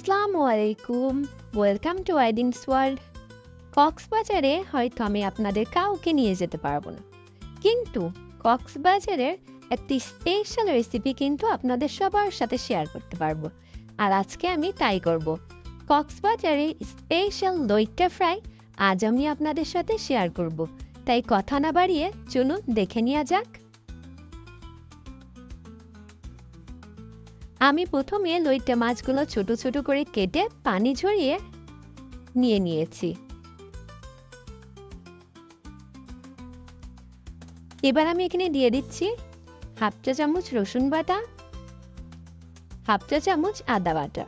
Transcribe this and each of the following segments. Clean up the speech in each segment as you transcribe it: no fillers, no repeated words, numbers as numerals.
আসসালামু আলাইকুম, welcome to আইডিনস world. কক্সবাজারে হয়তো আমি আপনাদের কাউকে নিয়ে যেতে পারবো না, কিন্তু কক্সবাজারের একটি স্পেশাল রেসিপি কিন্তু আপনাদের সবার সাথে শেয়ার করতে পারবো। আর আজকে আমি তাই করব। কক্সবাজারের স্পেশাল লইট্টা ফ্রাই আজ আমি আপনাদের সাথে শেয়ার করব। তাই কথা না বাড়িয়ে চলুন দেখে নেওয়া যাক। আমি প্রথমে লইট্টা মাছগুলো ছোট ছোট করে কেটে পানি ঝরিয়ে নিয়েছি। এবার আমি এখানে দিয়ে দিচ্ছি হাফ চা চামচ রসুন বাটা, হাফ চা চামচ আদা বাটা,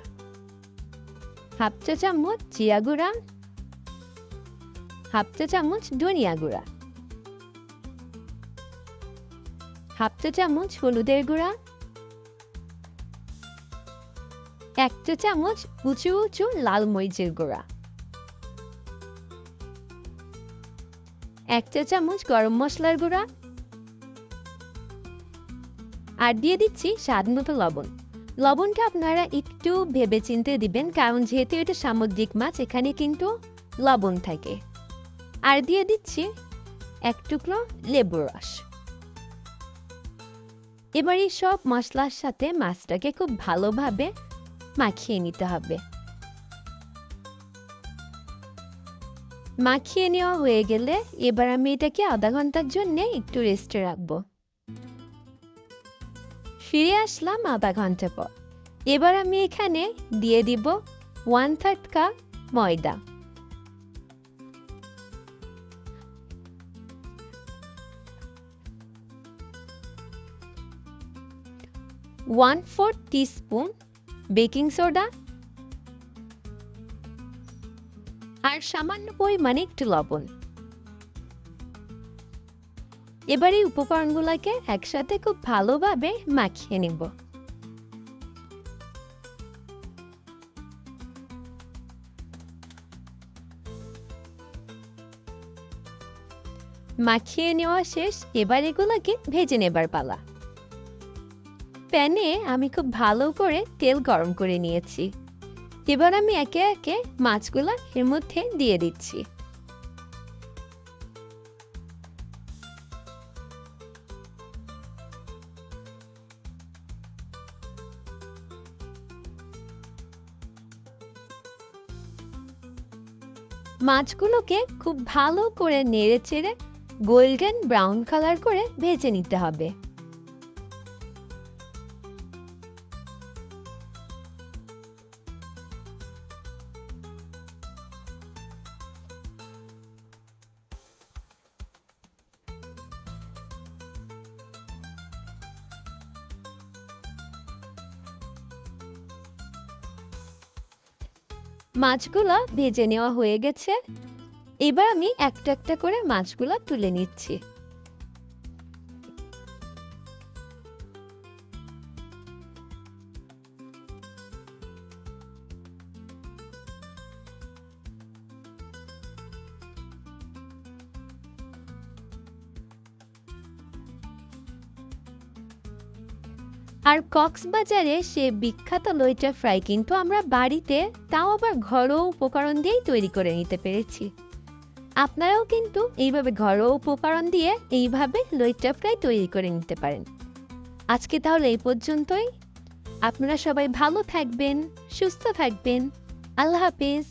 হাফ চা চামচ জিরা গুঁড়া, হাফ চা চামচ ধনিয়া গুঁড়া, হাফ চা চামচ হলুদের গুঁড়া, এক চা চামচ উঁচু উঁচু লাল মরিচের গুঁড়া, এক চা চামচ গরম মশলার গুঁড়া, আর দিয়ে দিচ্ছি স্বাদ মতো লবণ। লবণটা আপনারা একটু ভেবে চিন্তে দিবেন, কারণ যেহেতু এটা সামুদ্রিক মাছ এখানে কিন্তু লবণ থাকে। আর দিয়ে দিচ্ছি এক টুকরো লেবুর রস। এবার এই সব মশলার সাথে মাছটাকে খুব ভালোভাবে মাখিয়ে নিতে হবে। মাখিয়ে নেওয়া হয়ে গেলে এবার আমি এটাকে আধা ঘন্টার জন্য একটু রেস্টে রাখবো। ফিরে আসলাম আধা ঘন্টা পর। এবার আমি এখানে দিয়ে দিব 1/3 কাপ ময়দা, 1/4 টিস্পুন বেকিং সোডা, আর সামান্য পরিমাণে একটু লবণ। এবার এই উপকরণগুলোকে একসাথে খুব ভালোভাবে মাখিয়ে নেব। মাখিয়ে নেওয়া শেষ, এবার এগুলোকে ভেজে নেবার পালা। প্যানে আমি খুব ভালো করে তেল গরম করে নিয়েছি। এবার আমি একে একে মাছগুলো এর মধ্যে দিয়ে দিচ্ছি। মাছগুলোকে খুব ভালো করে নেড়ে চেড়ে গোল্ডেন ব্রাউন কালার করে ভেজে নিতে হবে। মাছগুলো ভেজে নেওয়া হয়ে গেছে। এবার আমি একটা একটা করে মাছগুলো তুলে নিচ্ছি। আর কক্সবাজারে সে বিখ্যাত লইট্টা ফ্রাই কিন্তু আমরা বাড়িতে, তাও আবার ঘরোয়া উপকরণ দিয়েই তৈরি করে নিতে পেরেছি। আপনারাও কিন্তু এইভাবে ঘরোয়া উপকরণ দিয়ে এইভাবে লইট্টা ফ্রাই তৈরি করে নিতে পারেন। আজকে তাহলে এই পর্যন্তই। আপনারা সবাই ভালো থাকবেন, সুস্থ থাকবেন। আল্লাহ হাফেজ।